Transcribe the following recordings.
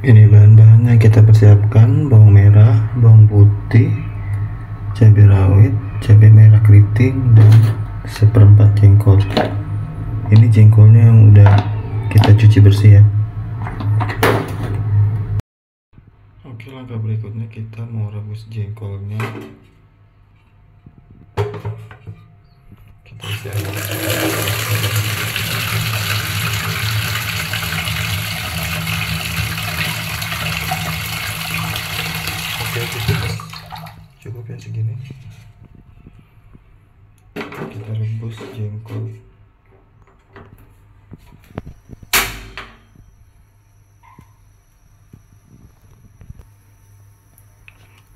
Ini bahan-bahannya kita persiapkan: bawang merah, bawang putih, cabai rawit, cabai merah keriting, dan seperempat jengkol. Ini jengkolnya yang udah kita cuci bersih ya. Oke, langkah berikutnya kita mau rebus jengkolnya. Kita isi air. Oke, cukup ya segini. Kita rebus jengkol.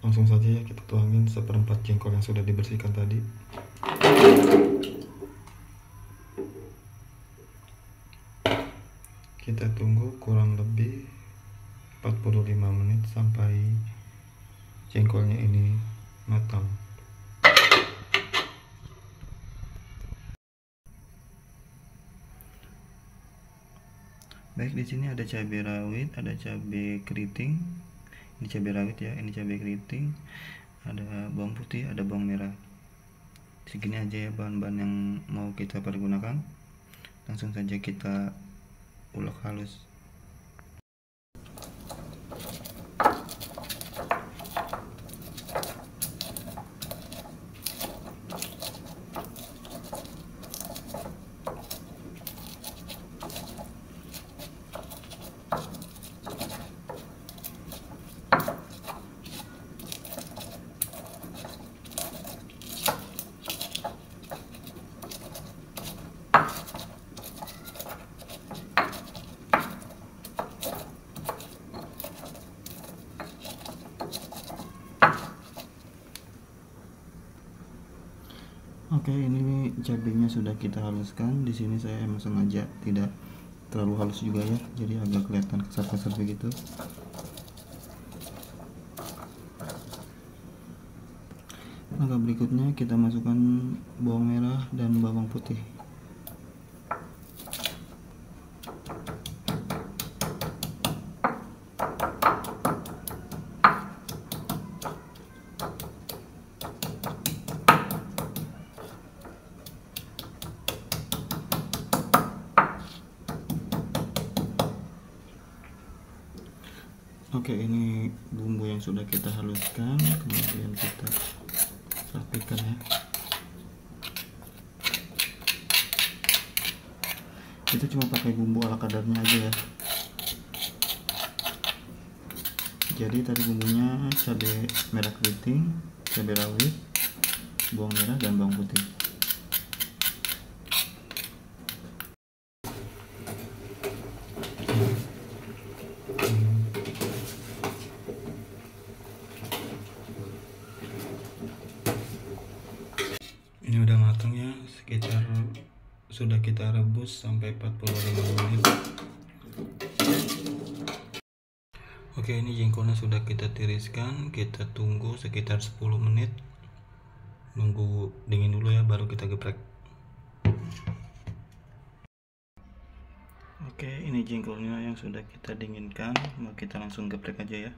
Langsung saja ya, kita tuangin seperempat jengkol yang sudah dibersihkan tadi. Kita tunggu kurang lebih 45 menit sampai jengkolnya ini matang. Baik, di sini ada cabai rawit, ada cabai keriting. Ini cabai rawit ya, ini cabai keriting. Ada bawang putih, ada bawang merah. Segini aja ya bahan-bahan yang mau kita pergunakan. Langsung saja kita ulek halus. Oke, ini cabenya sudah kita haluskan. Di sini saya emang sengaja tidak terlalu halus juga ya, jadi agak kelihatan kasar-kasar begitu. Langkah berikutnya kita masukkan bawang merah dan bawang putih. Oke, ini bumbu yang sudah kita haluskan, kemudian kita rapikan ya. Itu cuma pakai bumbu ala kadarnya aja ya. Jadi tadi bumbunya cabai merah keriting, cabai rawit, bawang merah, dan bawang putih. Ini udah matang ya, sekitar sudah kita rebus sampai 45 menit. Oke, ini jengkolnya sudah kita tiriskan. Kita tunggu sekitar 10 menit. Nunggu dingin dulu ya, baru kita geprek. Oke, ini jengkolnya yang sudah kita dinginkan. Mau kita langsung geprek aja ya.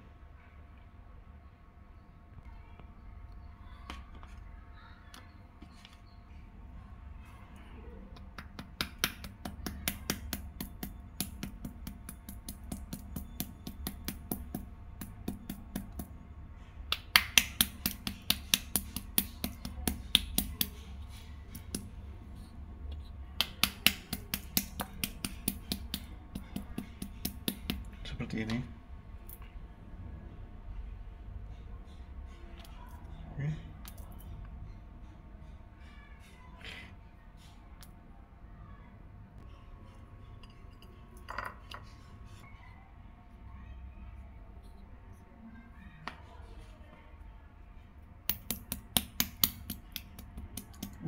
Seperti ini. Oke.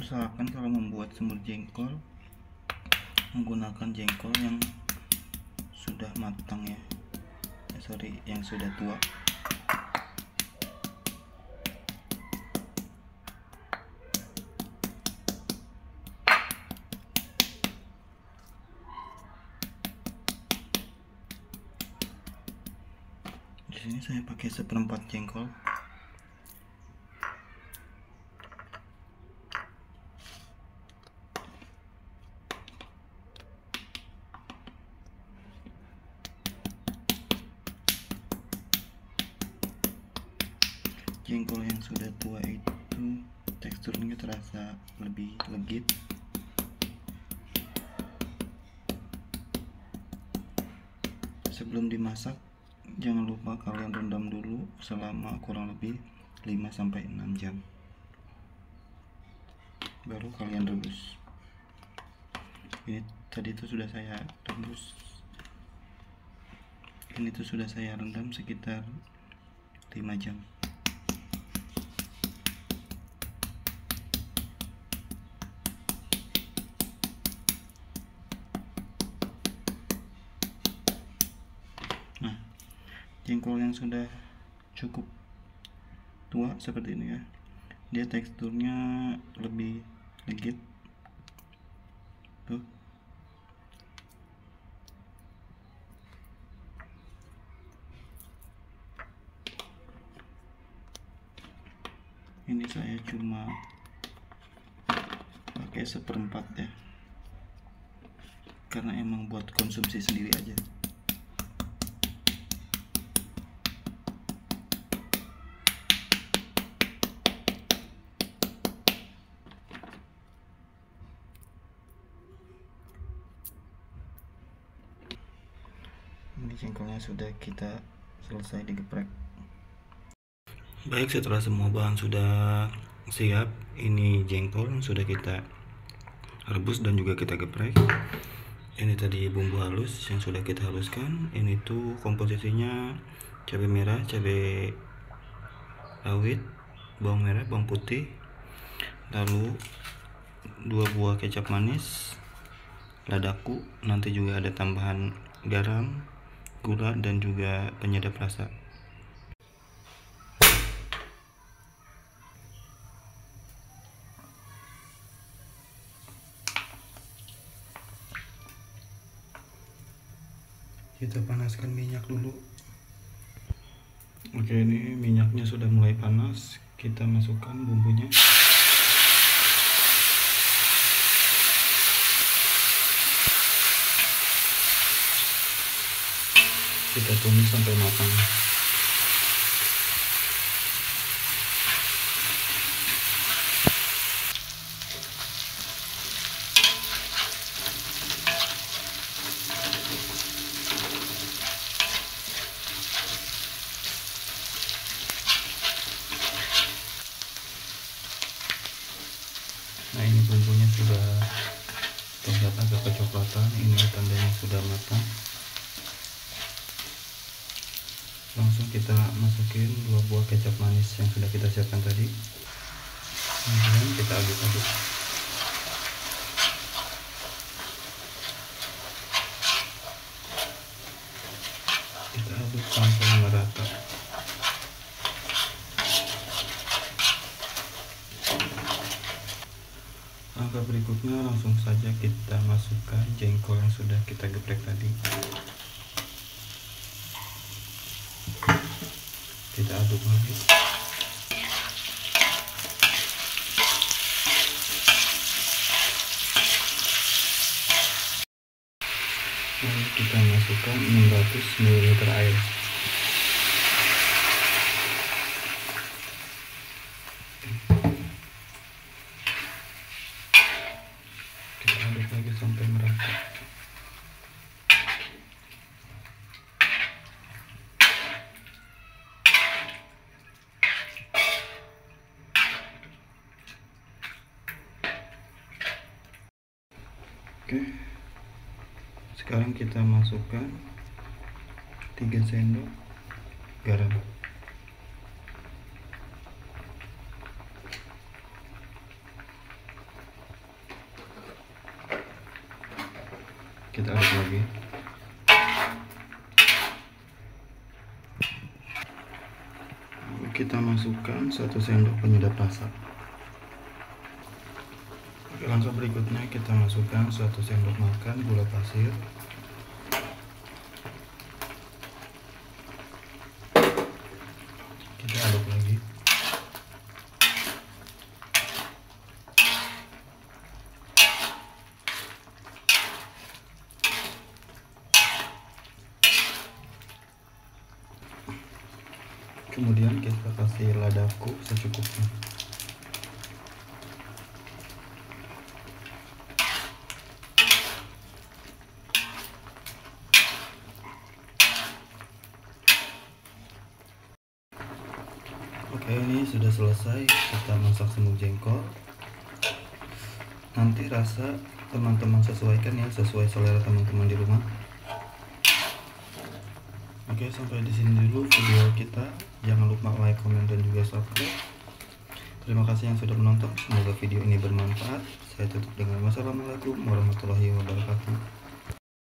Usahakan kalau membuat semur jengkol menggunakan jengkol yang sudah matang ya, yang sudah tua. sini saya pakai 1/4 jengkol. Jengkol yang sudah tua itu teksturnya terasa lebih legit. Sebelum dimasak, jangan lupa kalian rendam dulu selama kurang lebih 5-6 jam. Baru kalian rebus. Ini tadi itu sudah saya rebus. Ini tuh sudah saya rendam sekitar 5 jam. Nah, jengkol yang sudah cukup tua seperti ini ya, dia teksturnya lebih legit tuh. Ini saya cuma pakai 1/4 ya, karena emang buat konsumsi sendiri aja. Ini jengkolnya sudah kita selesai digeprek. Baik, setelah semua bahan sudah siap, ini jengkol sudah kita rebus dan juga kita geprek. Ini tadi bumbu halus yang sudah kita haluskan. Ini tuh komposisinya cabai merah, cabai rawit, bawang merah, bawang putih, lalu 2 buah kecap manis, ladaku, nanti juga ada tambahan garam, gula, dan juga penyedap rasa. Kita panaskan minyak dulu. Oke, ini minyaknya sudah mulai panas. Kita masukkan bumbunya. Kita tumis sampai matang. Nah, ini bumbunya sudah terlihat agak kecoklatan. Ini tandanya sudah matang. Langsung kita masukin 2 buah kecap manis yang sudah kita siapkan tadi. Kemudian kita aduk-aduk. Kita aduk sampai merata. Langkah berikutnya langsung saja kita masukkan jengkol yang sudah kita geprek tadi. Kita aduk lagi. Lalu kita masukkan 600 ml air. Kita aduk lagi sampai merata. Oke, sekarang kita masukkan 3 sendok garam. Kita aduk lagi. Kita masukkan 1 sendok penyedap rasa. Langsung berikutnya kita masukkan 1 sendok makan gula pasir, Kemudian kita kasih ladaku secukupnya. Oke, ini sudah selesai kita masak semur jengkol. Nanti rasa teman-teman sesuaikan ya, sesuai selera teman-teman di rumah. Oke, sampai di sini dulu video kita. Jangan lupa like, komen, dan juga subscribe. Terima kasih yang sudah menonton. Semoga video ini bermanfaat. Saya tutup dengan wassalamualaikum warahmatullahi wabarakatuh.